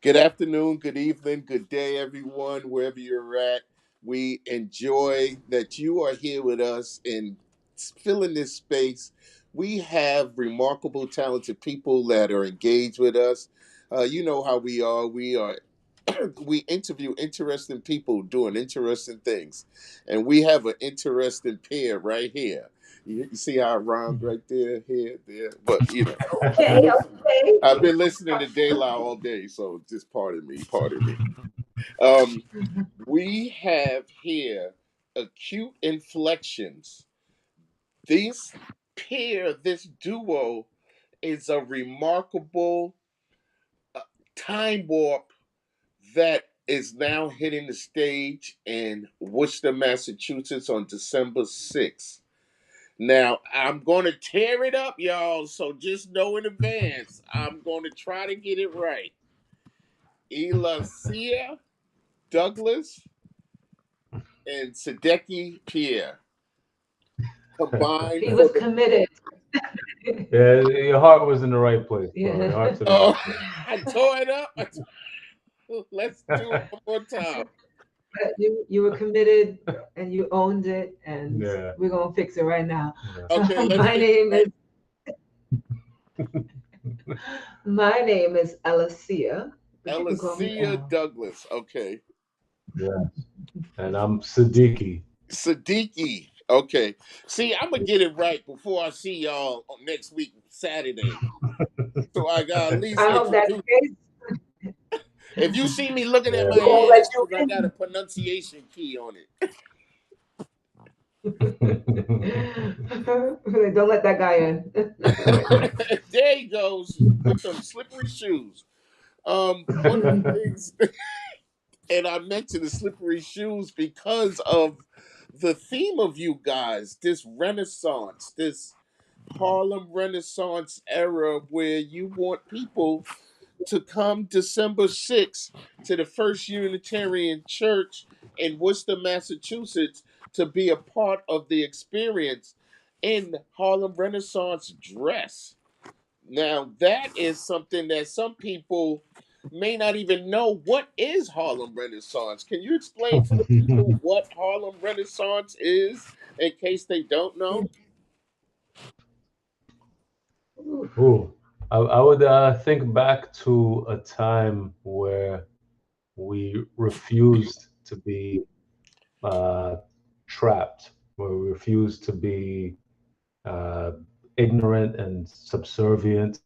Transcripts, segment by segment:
Good afternoon, good evening, good day, everyone, wherever you're at. We enjoy that you are here with us and filling this space. We have remarkable, talented people that are engaged with us. You know how we are. We interview interesting people doing interesting things, and we have an interesting pair right here. You see how I rhymed right there, here, there. But Okay, okay. I've been listening to De La all day, so just pardon me, pardon me. Um, we have here Acute Inflections. This this duo, is a remarkable time warp that is now hitting the stage in Worcester, Massachusetts on December 6th. Now, I'm going to tear it up, y'all, so just know in advance, I'm going to try to get it right. Elacia Douglas and Sadeki Pierre combined He for was the. committed. Yeah, your heart was in the right place, bro. Your Yeah. heart's in the Oh, right place. I tore it up. Let's do it one more time. But you were committed and you owned it, and Yeah, we're gonna fix it right now. yeah. Okay, let's My fix it name right. is my name is Alicia, but you can call me Elacia Al. Douglas. Okay. Yeah. And I'm Siddiqui. Siddiqui. Okay. See, I'm gonna get it right before I see y'all next week, Saturday. So I got at least I hope that's introduce. the case. If you see me looking at Yeah. my We won't let hands, you because I got a pronunciation key on it. in. Don't let that guy in. There he goes with them slippery shoes. One of the things, and I mentioned the slippery shoes because of the theme of you guys, this Renaissance, this Harlem Renaissance era where you want people to come December 6th to the First Unitarian Church in Worcester, Massachusetts, to be a part of the experience in Harlem Renaissance dress. Now, that is something that some people may not even know what is Harlem Renaissance. Can you explain to the people what Harlem Renaissance is in case they don't know? Ooh, I would think back to a time where we refused to be uh, trapped, where we refused to be uh, ignorant and subservient,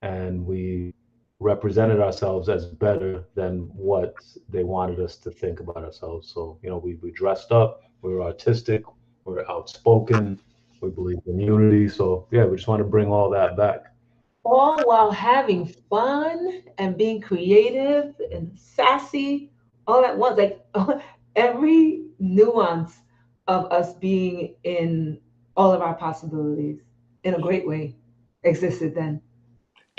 and we represented ourselves as better than what they wanted us to think about ourselves. So, we dressed up, we were artistic, we were outspoken, we believed in unity. So, yeah, we just want to bring all that back. All while having fun and being creative and sassy all at once. Like every nuance of us being in all of our possibilities in a great way existed then.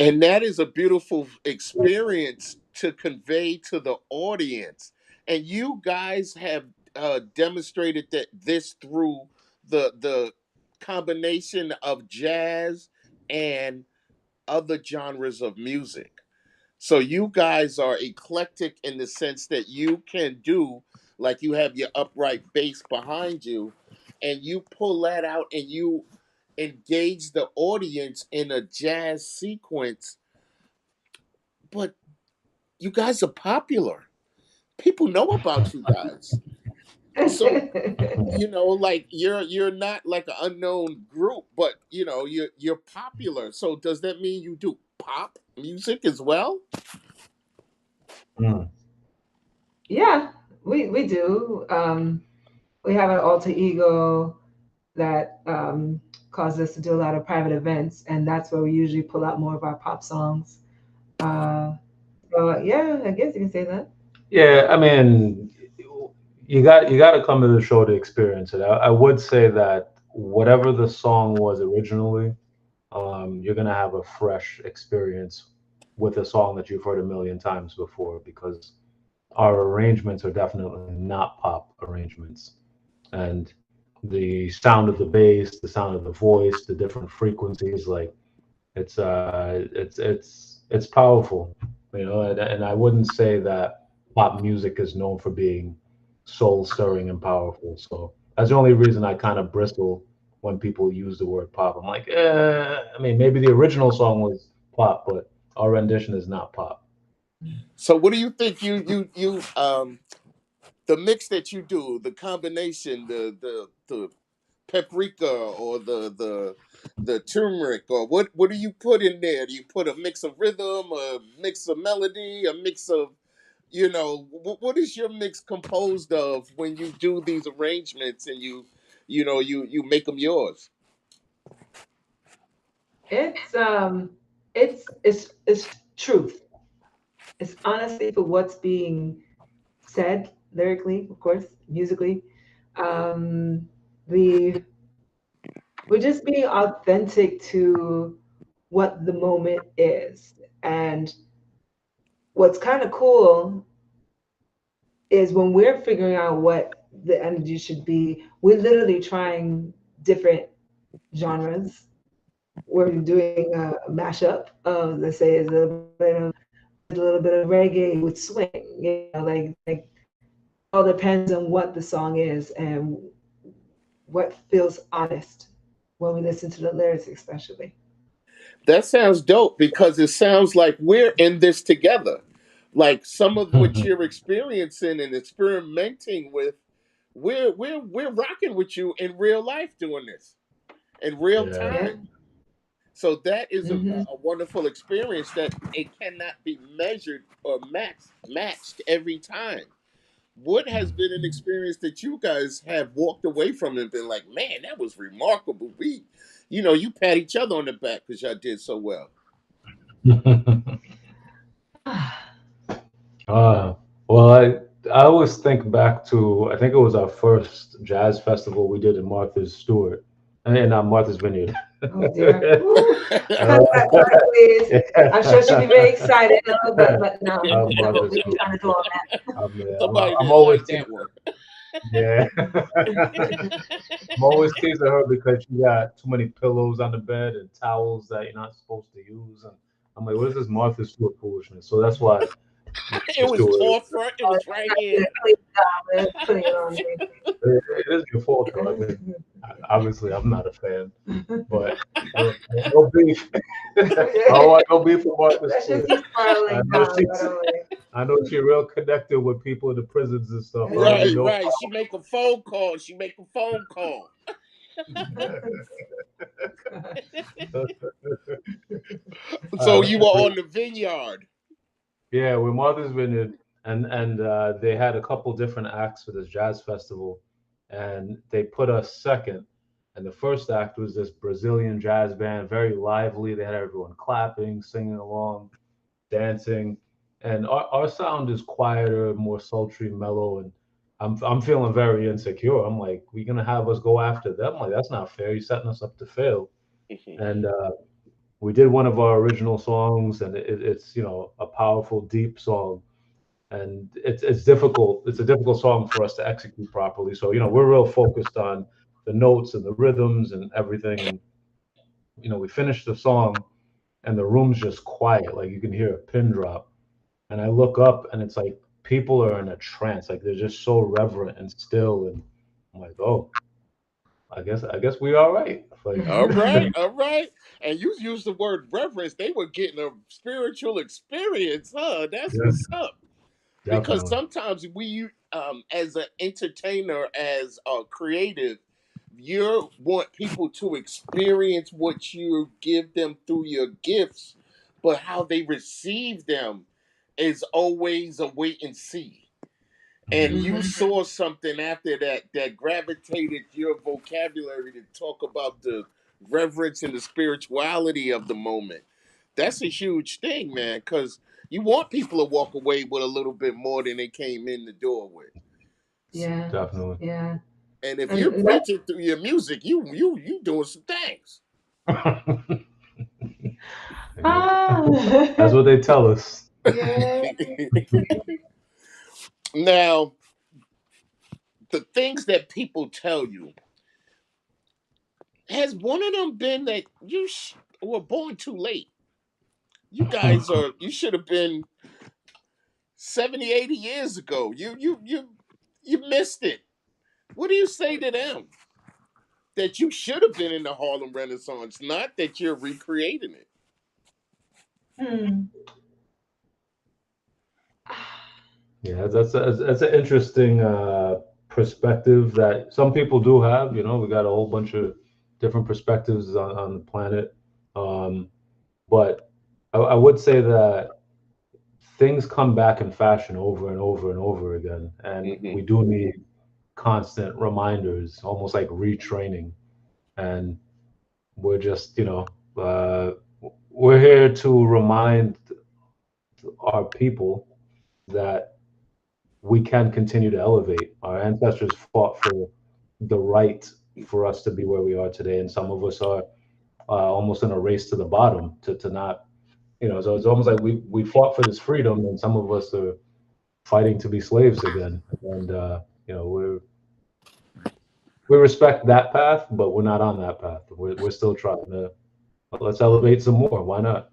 And that is a beautiful experience to convey to the audience. And you guys have demonstrated that this through the combination of jazz and other genres of music. So you guys are eclectic in the sense that you can do, like, you have your upright bass behind you, and you pull that out and you engage the audience in a jazz sequence. But you guys are popular. People know about you guys. So, like, you're not like an unknown group, but you're popular. So does that mean you do pop music as well? Mm. Yeah, we do. We have an alter ego that causes us to do a lot of private events, and that's where we usually pull out more of our pop songs. Uh, so yeah, I guess you can say that. Yeah, I mean, you got to come to the show to experience it. I would say that whatever the song was originally, you're gonna have a fresh experience with a song that you've heard a million times before, because our arrangements are definitely not pop arrangements, and the sound of the bass, the sound of the voice, the different frequencies, like it's powerful. And I wouldn't say that pop music is known for being soul stirring and powerful. So that's the only reason I kind of bristle when people use the word pop. I'm like, I mean, maybe the original song was pop, but our rendition is not pop. So what do you think the mix that you do, the combination, the paprika or the turmeric, or what do you put in there? Do you put a mix of rhythm, a mix of melody, a mix of, what is your mix composed of when you do these arrangements and you make them yours? It's it's truth. It's honesty for what's being said lyrically, of course, musically. Um, the we're just being authentic to what the moment is. And what's kind of cool is when we're figuring out what the energy should be, we're literally trying different genres. We're doing a mashup of, let's say, is a little bit of a little bit of reggae with swing. Like it all depends on what the song is and what feels honest when we listen to the lyrics, especially. That sounds dope because it sounds like we're in this together. Like some of what you're experiencing and experimenting with, we're rocking with you in real life doing this in real Yeah. Yeah. time. So that is Hmm. a wonderful experience that it cannot be measured or matched every time. What has been an experience that you guys have walked away from and been like, man, that was remarkable. You pat each other on the back because y'all did so well. uh, well, I always think back to, I think it was our first jazz festival we did in Martha's Stewart, and not Martha's Vineyard. Oh dear. Woo. uh, Cut that part, please. I'm sure she'll be very excited a little bit, but no, that's what Martha's we ain't Stewart. trying to do all Somebody I'm didn't always like teasing that one. her. Yeah. I'm always teasing her because she got too many pillows on the bed and towels that you're not supposed to use. And I'm like, what is this Martha Stewart foolishness? So that's why It Martha was Stewart, forefront. It was right that. here. Please stop with putting it on it is your fault, though. I mean, obviously, I'm not a fan, but no beef. I don't me. want no beef with Martha Let's just Stewart. keep I spiraling know down, by she's, the way. I know she's real connected with people in the prisons and stuff. I don't need Right, no right. She make a phone call. She make a phone call. So you were uh, on the vineyard. Yeah, with Martha's Vineyard, and they had a couple different acts for this jazz festival, and they put us second. And the first act was this Brazilian jazz band, very lively. They had everyone clapping, singing along, dancing, and our sound is quieter, more sultry, mellow, and I'm feeling very insecure. I'm like, we gonna have us go after them? Like that's not fair. You're setting us up to fail. And we did one of our original songs, and it's a powerful, deep song, and it's difficult. It's a difficult song for us to execute properly. So we're real focused on the notes and the rhythms and everything. And we finished the song, and the room's just quiet. Like you can hear a pin drop, and I look up, and it's like people are in a trance. Like they're just so reverent and still, and I'm like, oh, I guess we all right. Like, All right, all right. And you used the word reverence. They were getting a spiritual experience, huh? That's yeah, what's up. Because definitely. sometimes we, as an entertainer, as a creative, you want people to experience what you give them through your gifts, but how they receive them is always a wait and see. And Mhm. you Hmm. saw something after that gravitated your vocabulary to talk about the reverence and the spirituality of the moment. That's a huge thing, man, because you want people to walk away with a little bit more than they came in the door with. Yeah, Definitely. yeah. And if you're And that, preaching through your music, you doing some things. Yeah. That's ah, what they tell us. yeah. Now, the things that people tell you, has one of them been that were born too late? You guys are. You should have been. 70, 80 years ago. You missed it. What do you say to them? That you should have been in the Harlem Renaissance, not that you're recreating it. Hmm. Yeah, that's an interesting perspective that some people do have. You know, we got a whole bunch of different perspectives on the planet. Um, but I would say that things come back in fashion over and over and over again, and Hmm. we do need constant reminders, almost like retraining. And we're just, we're here to remind our people that we can continue to elevate. Our ancestors fought for the right for us to be where we are today, and some of us are almost in a race to the bottom to not, So it's almost like we fought for this freedom, and some of us are fighting to be slaves again. And we respect that path, but we're not on that path. We're still trying to let's elevate some more. Why not?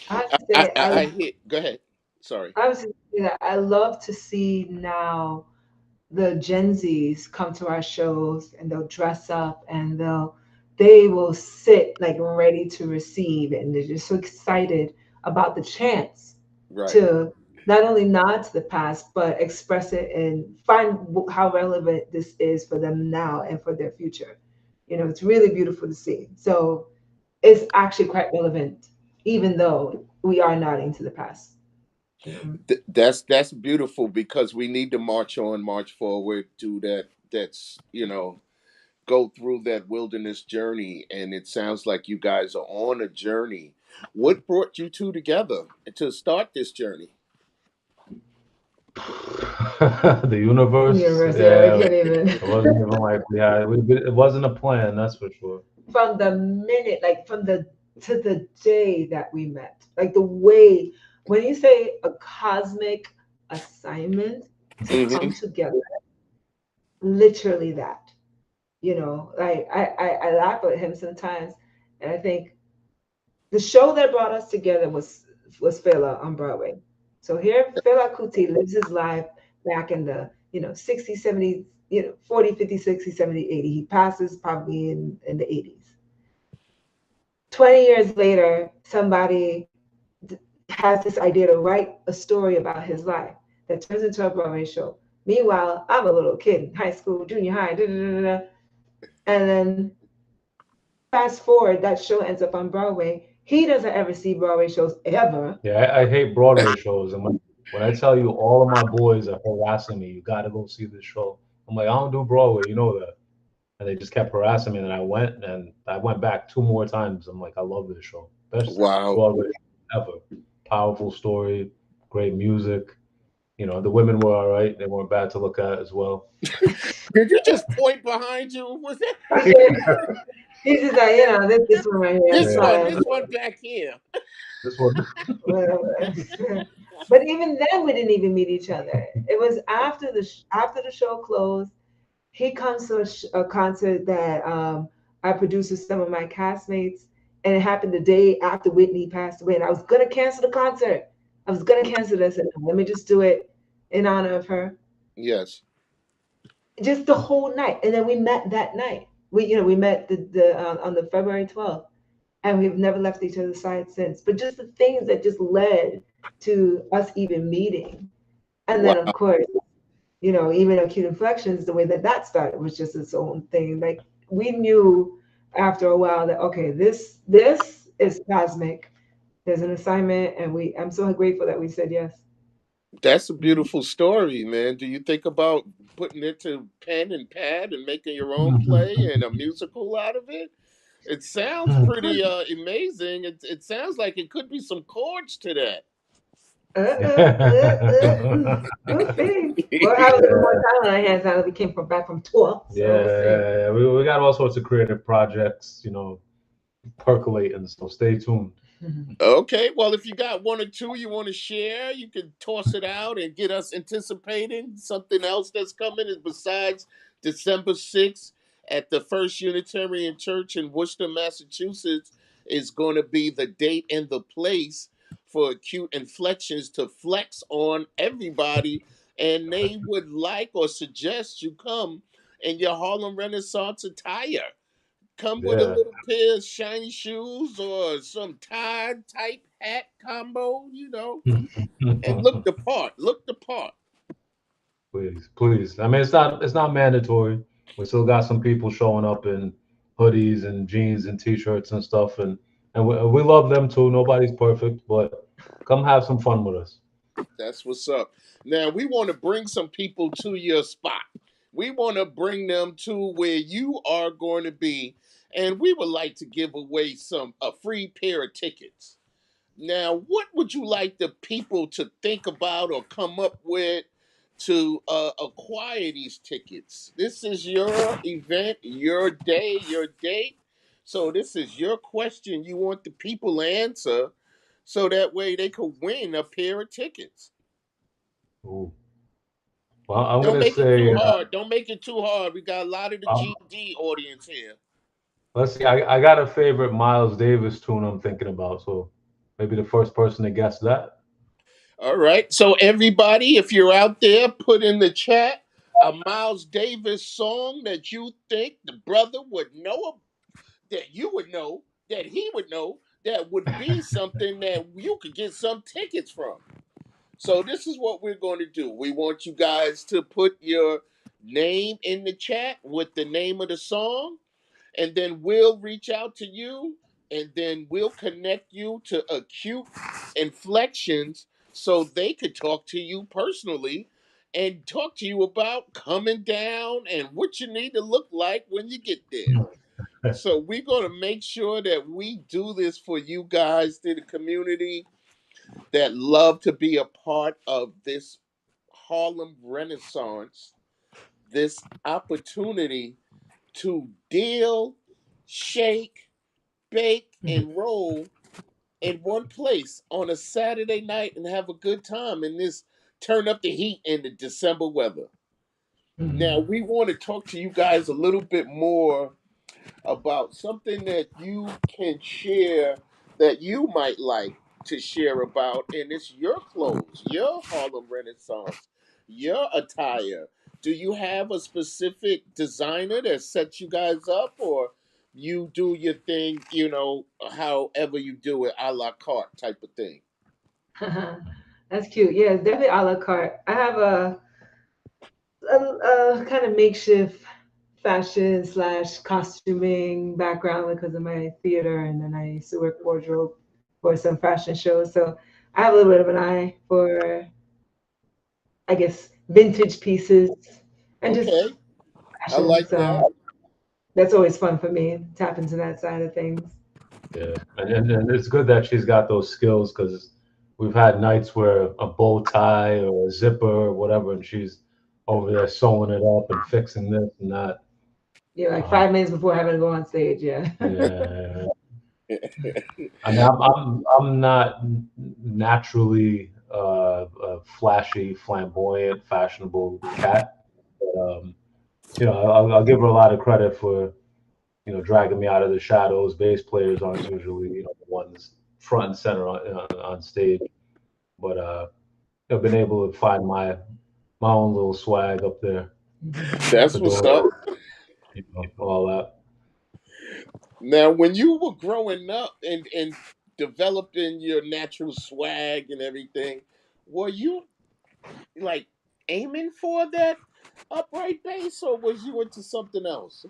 I have to say, I hit. Go ahead. Sorry. I was just saying that I love to see now the Gen Zs come to our shows and they'll dress up and they will sit like ready to receive, and they're just so excited about the chance Right. to not only nod to the past but express it and find how relevant this is for them now and for their future. It's really beautiful to see. So it's actually quite relevant, even though we are nodding to the past. That's beautiful because we need to march on, march forward, do that. That's go through that wilderness journey, and it sounds like you guys are on a journey. What brought you two together to start this journey? The universe, Universe, yeah, we yeah, can't even. it wasn't even like it wasn't a plan, that's for sure. From the minute, like from the to the day that we met, like the way when you say a cosmic assignment to Hmm. come together, literally that. Like I laugh at him sometimes, and I think the show that brought us together was Fela on Broadway. So here Fela Kuti lives his life back in the 60s, 70s, 40, 50, 60, 70, 80. He passes probably in the 80s. 20 years later, somebody has this idea to write a story about his life that turns into a Broadway show. Meanwhile, I'm a little kid in high school, junior high, da, da, da, da, da. And then fast forward, that show ends up on Broadway. He doesn't ever see Broadway shows ever. Yeah, I hate Broadway shows, and when I tell you all of my boys are harassing me, you got to go see this show. I'm like, I don't do Broadway, you know that. And they just kept harassing me, and I went back two more times. I'm like, I love this show, best Wow. Broadway show ever. Powerful story, great music. The women were all right; they weren't bad to look at as well. Did you just point behind you? Was that He's just like, this one right here. this It's Yeah, not one? a This one back here. this one. whatever. But even then, we didn't even meet each other. It was after the show closed. He comes to a concert that I produced with some of my castmates, and it happened the day after Whitney passed away. And I was gonna cancel the concert. I was gonna cancel this, and let me just do it in honor of her. Yes. Just the whole night, and then we met that night. We met on the February 12th, and we've never left each other's side since. But just the things that just led to us even meeting, and then of Wow. course, even Acute Inflections, the way that started was just its own thing. Like we knew after a while that okay, this is cosmic. There's an assignment, and I'm so grateful that we said yes. That's a beautiful story, man. Do you think about putting it to pen and pad and making your own play and a musical out of it? It sounds pretty amazing. It sounds like it could be some chords to that. We'll see. We'll have a little more time on our hands now that we came back from tour. So we'll see. Yeah, we got all sorts of creative projects, percolating. So stay tuned. Okay, well, if you got one or two you want to share, you can toss it out and get us anticipating something else that's coming besides December 6th at the First Unitarian Church in Worcester, Massachusetts is going to be the date and the place for Acute Inflections to flex on everybody, and they would like or suggest you come in your Harlem Renaissance attire. Come with a Yeah. little pair of shiny shoes or some tie type hat combo, and look the part. Look the part. Please, please. I mean, it's not mandatory. We still got some people showing up in hoodies and jeans and t-shirts and stuff, and we love them too. Nobody's perfect, but come have some fun with us. That's what's up. Now we want to bring some people to your spot. We want to bring them to where you are going to be, and we would like to give away a free pair of tickets. Now, what would you like the people to think about or come up with to acquire these tickets? This is your event, your day, your date. So this is your question. You want the people to answer, so that way they could win a pair of tickets. Ooh. Well, I'm Don't gonna make it too say, hard. Don't make it too hard. We got a lot of the um, GD audience here. let's see. I got a favorite Miles Davis tune I'm thinking about, so maybe the first person to guess that. All right. So everybody, if you're out there, put in the chat a Miles Davis song that you think the brother would know, that you would know, that he would know, that would be something that you could get some tickets from. So this is what we're going to do. We want you guys to put your name in the chat with the name of the song, and then we'll reach out to you, and then we'll connect you to Acute Inflections so they could talk to you personally and talk to you about coming down and what you need to look like when you get there. So we're going to make sure that we do this for you guys, to the community that love to be a part of this Harlem Renaissance, this opportunity to deal, shake, bake, and roll in one place on a Saturday night and have a good time in this turn up the heat in the December weather. Now, Mhm. we want to talk to you guys a little bit more about something that you can share, that you might like to share about, and it's your clothes, your Harlem Renaissance, your attire. Do you have a specific designer that sets you guys up, or you do your thing, however you do it, a la carte type of thing? That's cute. Yeah, it's definitely a la carte. I have a kind of makeshift fashion slash costuming background because of my theater, and then I used to work wardrobe for some fashion shows. So I have a little bit of an eye for, I guess, vintage pieces and just Okay, I fashion. like that. So that's always fun for me. Tap into that side of things. Yeah, and it's good that she's got those skills because we've had nights where a bow tie or a zipper or whatever, and she's over there sewing it up and fixing this and that. Yeah, like Uh, 5 minutes before having to go on stage. Yeah. yeah, I mean, I'm not naturally a flashy, flamboyant, fashionable cat. But, I'll give her a lot of credit for dragging me out of the shadows. Bass players aren't usually the ones front and center on stage, but I've been able to find my own little swag up there That's for what's doing up. all that. Now, when you were growing up and developing your natural swag and everything, were you like aiming for that upright bass, or was you into something else?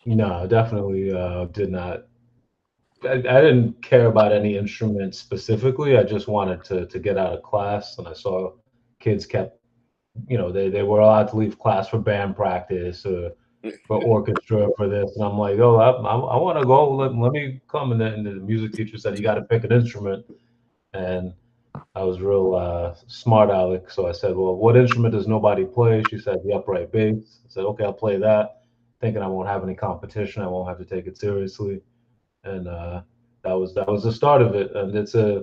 No, definitely did not. I didn't care about any instrument specifically. I just wanted to get out of class, and I saw kids kept, they were allowed to leave class for band practice or for orchestra for this, and I'm like, oh, I want to go. Let me come. And the music teacher said you got to pick an instrument, and I was real smart aleck, so I said, well, what instrument does nobody play? She said the upright bass. I said, okay, I'll play that, thinking I won't have any competition. I won't have to take it seriously, and that was the start of it. And it's a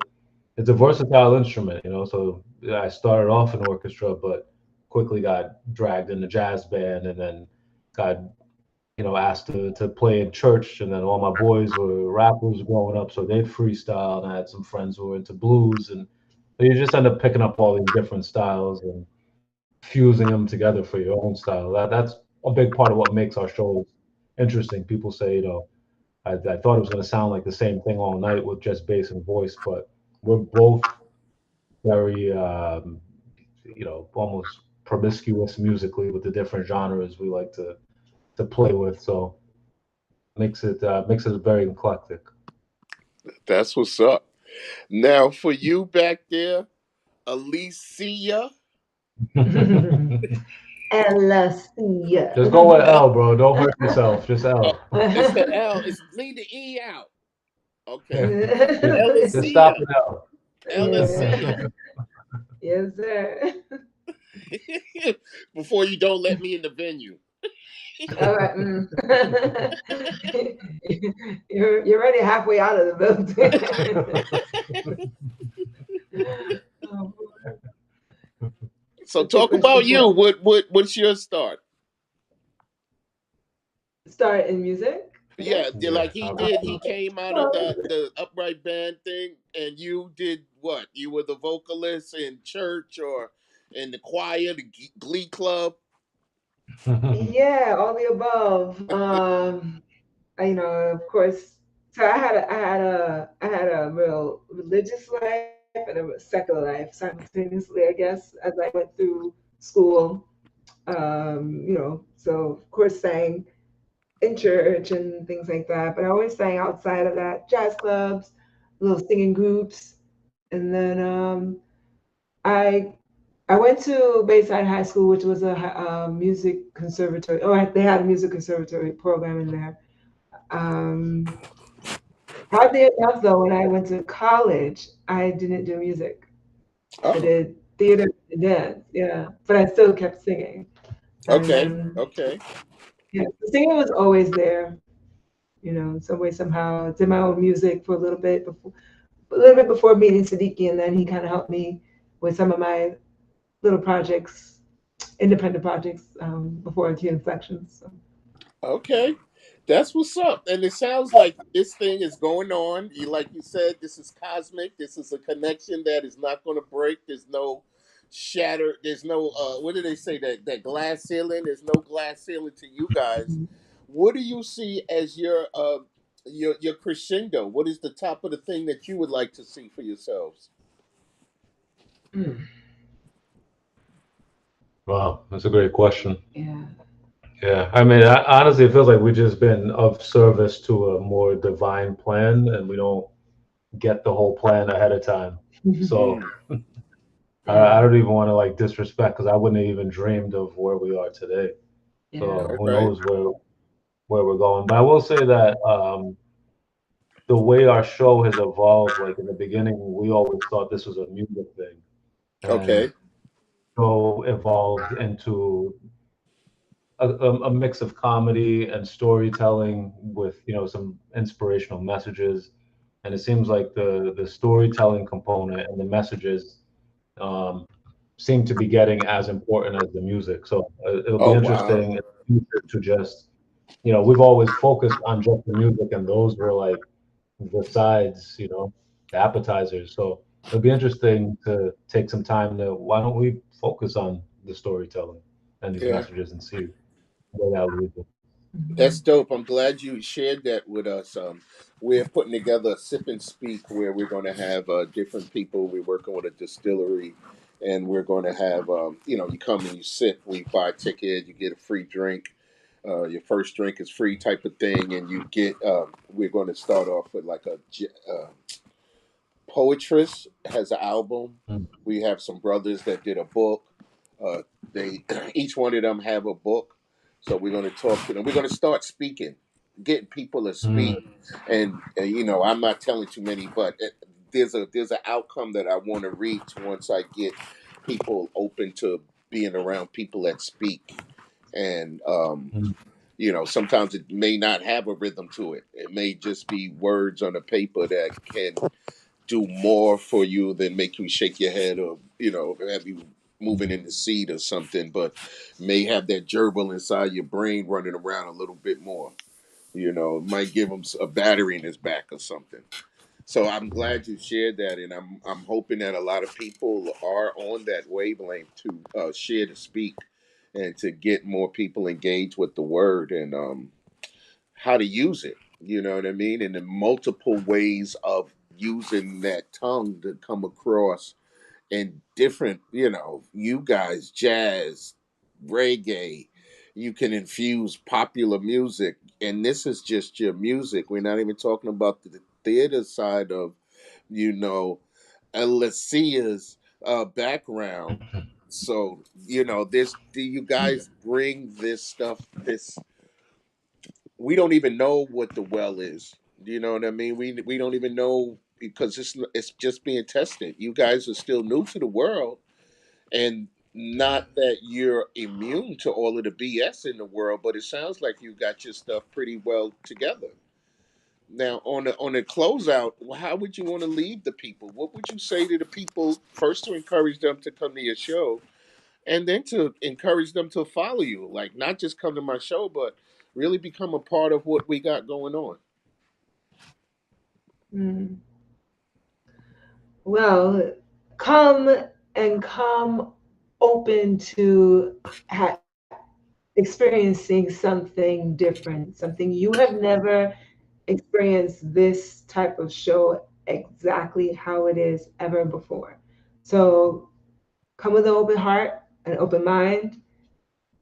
versatile instrument, So I started off in orchestra, but quickly got dragged into jazz band, and then got asked to play in church, and then all my boys were rappers growing up, so they'd freestyle, and I had some friends who were into blues, and so you just end up picking up all these different styles and fusing them together for your own style. That's a big part of what makes our shows interesting. People say, I thought it was going to sound like the same thing all night with just bass and voice, but we're both very, almost promiscuous musically with the different genres we like to play with. So makes it very eclectic. That's what's up. Now, for you back there, Alicia. Elacia. Just go with L, bro. Don't hurt yourself. Just Oh, L. it's the L. It's leave the E out. Okay. just, just stop Alicia. at L. Alicia. Yes, sir. Before you don't let me in the venue. All right. You're already halfway out of the building. Oh, So what's your talk question about for? you. What's your start? Start in music, I Yeah, guess. Yeah, like he how did. about He that? came out of Well, the upright band thing, and you did what? You were the vocalist in church or in the choir, the glee club. yeah, all the above. Of course. So I had a real religious life and a secular life simultaneously, I guess, as I went through school. So of course sang in church and things like that, but I always sang outside of that, jazz clubs, little singing groups, and then I I went to Bayside High School, which was a music conservatory. Oh, they had a music conservatory program in there. Um, Oddly enough, though, when I went to college, I didn't do music. I Oh, did theater and dance, yeah, but I still kept singing. And okay, then, okay, yeah, the singing was always there, some way, somehow. Did my own music for a little bit before meeting Siddiqui, and then he kind of helped me with some of my little projects, independent projects, before Acute Inflections. So. okay. That's what's up. And it sounds like this thing is going on. You like you said, this is cosmic. This is a connection that is not going to break. There's no shatter. There's no what do they say, that glass ceiling? There's no glass ceiling to you guys. What do you see as your crescendo? What is the top of the thing that you would like to see for yourselves? Mm, Wow, that's a great question. yeah. Yeah, I mean, honestly, it feels like we've just been of service to a more divine plan, and we don't get the whole plan ahead of time. So Mm, I Yeah, don't even want to like disrespect because I wouldn't have even dreamed of where we are today. yeah. So all who right. knows where we're going? But I will say that the way our show has evolved, like in the beginning, we always thought this was a music thing, and Okay. so evolved into a mix of comedy and storytelling with some inspirational messages. And it seems like the storytelling component and the messages um, seem to be getting as important as the music. So it'll be Oh wow. interesting in the future to just, we've always focused on just the music, and those were like the sides, the appetizers. So it'll be interesting to take some time to, why don't we focus on the storytelling and these Yeah. messages and see where that leads us. That's Mhm. dope. I'm glad you shared that with us. We're putting together a sip and speak where we're going to have different people. We're working with a distillery, and we're going to have you come and you sip. We buy a ticket, you get a free drink. Your first drink is free, type of thing, and you get. We're going to start off with like Poetress has an album. Mm, We have some brothers that did a book. Uh, they each one of them have a book. So we're going to talk to them. We're going to start speaking, getting people to mm, speak. And I'm not telling too many, but there's an outcome that I want to reach once I get people open to being around people that speak. And mm. sometimes it may not have a rhythm to it. It may just be words on a paper that can do more for you than make you shake your head or have you moving in the seat or something, but may have that gerbil inside your brain running around a little bit more. It might give them a battery in his back or something. So I'm glad you shared that, and I'm hoping that a lot of people are on that wavelength to share to speak, and to get more people engaged with the word, and how to use it. You know what I mean? And the multiple ways of using that tongue to come across in different, you guys, jazz, reggae. You can infuse popular music, and this is just your music. We're not even talking about the theater side of, you know, Alicia's background. So, this, do you guys bring this stuff, we don't even know what the well is. Do you know what I mean? We don't even know, because it's just being tested. You guys are still new to the world, and not that you're immune to all of the BS in the world, but it sounds like you got your stuff pretty well together. Now, on the closeout, how would you want to leave the people? What would you say to the people, first to encourage them to come to your show, and then to encourage them to follow you? Like, not just come to my show, but really become a part of what we got going on. Mm. Well, come and come open to experiencing something different, something you have never experienced this type of show exactly how it is ever before. So come with an open heart, an open mind.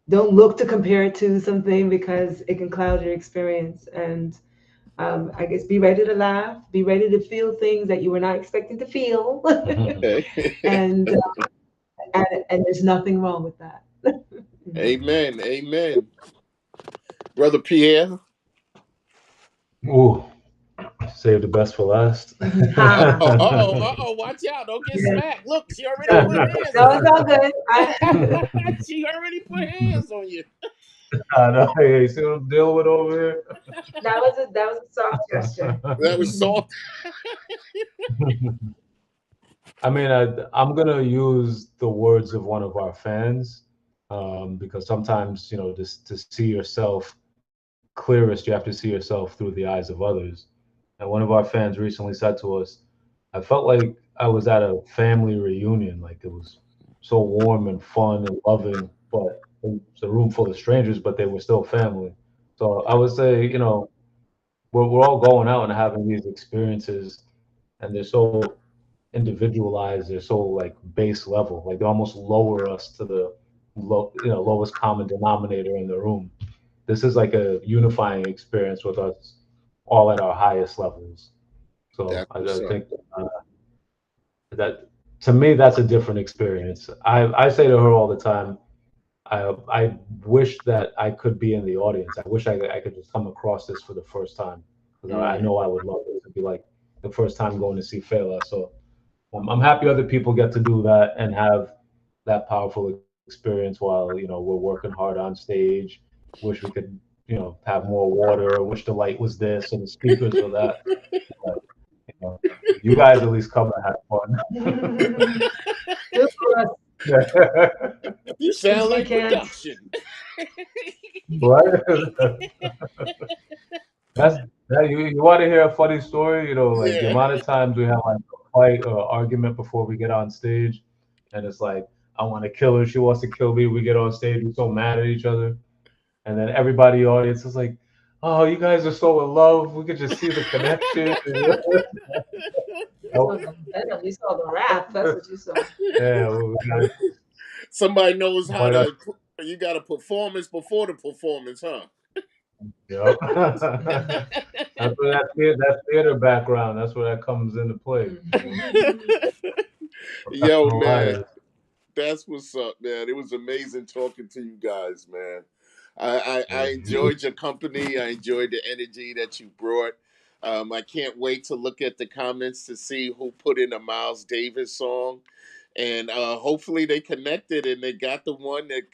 Don't look to compare it to something because it can cloud your experience. And I guess be ready to laugh, be ready to feel things that you were not expecting to feel, Okay. and, and there's nothing wrong with that. Amen. Amen. Brother Pierre. Ooh, save the best for last. Ha. Watch out. Don't get Yes. smacked. Look, she already put hands No, on it's all good. you. She already put hands on you. I know. Hey, see what I'm dealing with over That was a soft gesture. That was soft. here? I mean, I'm gonna use the words of one of our fans, because sometimes, just to see yourself clearest, you have to see yourself through the eyes of others. And one of our fans recently said to us, "I felt like I was at a family reunion. Like it was so warm and fun and loving, but it's a room full of strangers, but they were still family." So I would say, we're all going out and having these experiences, and they're so individualized. They're so like base level. Like they almost lower us to the lowest common denominator in the room. This is like a unifying experience with us all at our highest levels. So That's I what's up. think that to me that's a different experience. I say to her all the time, I wish that I could be in the audience. I wish I could just come across this for the first time, because I Mm, know I would love it to be like the first time going to see Fela. So I'm happy other people get to do that and have that powerful experience while we're working hard on stage. Wish we could have more water. Wish the light was this and the speakers were that. But, you know, you guys at least come and have fun. Good for us you because sound we like can't. production. Right? That's that. You want to hear a funny story? Like the Yeah. amount of times we have like a fight or argument before we get on stage, and it's like I want to kill her, she wants to kill me. We get on stage, we're so mad at each other, and then everybody in the audience is like, "Oh, you guys are so in love. We could just see the connection." You saw the venom. You saw the wrath. That's what you saw. Yeah, we gotta Somebody knows how fight us. to. You got a performance before the performance, huh? Yep. That's where that theater background. That's where that comes into play. Yo, Professional man. liars. That's what's up, man. It was amazing talking to you guys, man. I You enjoyed your company. I enjoyed the energy that you brought. I can't wait to look at the comments to see who put in a Miles Davis song, and hopefully they connected and they got the one that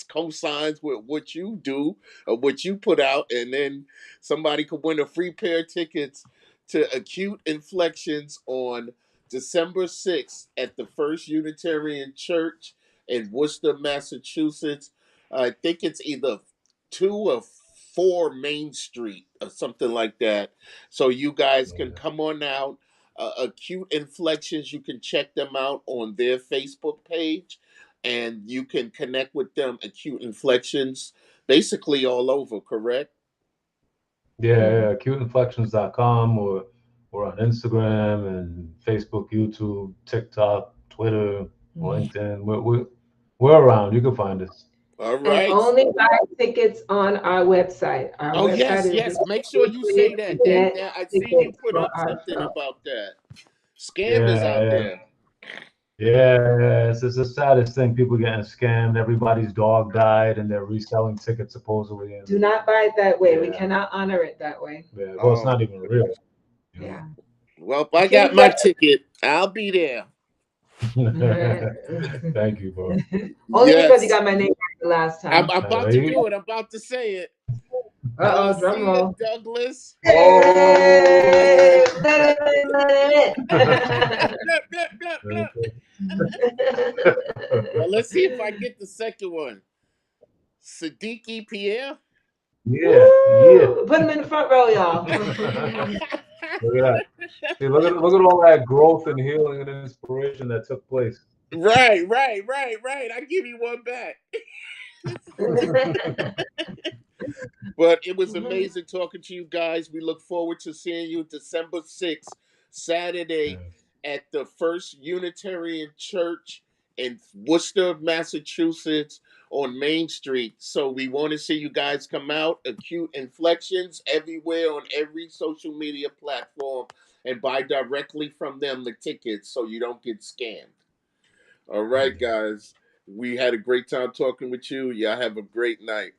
cosigns with what you do or what you put out, and then somebody could win a free pair of tickets to Acute Inflections on December 6th at the First Unitarian Church in Worcester, Massachusetts. I think it's either 2 or 4 Main Street or something like that. So you guys can come on out. Acute Inflections, you can check them out on their Facebook page, and you can connect with them. Acute Inflections, basically all over, correct? Yeah, acuteinflections.com, or on Instagram and Facebook, YouTube, TikTok, Twitter, LinkedIn. We're around. You can find us. All And right. only buy tickets on our website. Our Oh website yes, is yes. the Make sure you say way that. to That get that I seen you tickets put for up our something show. about that. Yeah, Scammers out yeah, there. yeah. It's the saddest thing. People getting scammed. Everybody's dog died, and they're reselling tickets supposedly. And Do not buy it that way. We yeah, cannot honor it that way. yeah. Well, it's Oh not even real. You Yeah. well, if I Acute got my inflection. ticket, I'll be there. know. Thank you, bro. Only because you Yes, got my name right the last I'm time. about to do it. I'm about to say it. I'll Uh-oh, drum see you, roll. Douglas. Hey! Blah, blah, blah, blah. Well, let's see if I get the second one. Siddiqui Pierre. Yeah, yeah. Woo! Put him in the front row, y'all. Look at that. See, look at all that growth and healing and inspiration that took place. Right, right, right, right. I give you one back. But it was amazing talking to you guys. We look forward to seeing you December 6th, Saturday, at the First Unitarian Church in Worcester, Massachusetts, on Main Street. So we want to see you guys come out. Acute Inflections everywhere on every social media platform, and buy directly from them the tickets so you don't get scammed. All right, guys. We had a great time talking with you. Y'all have a great night.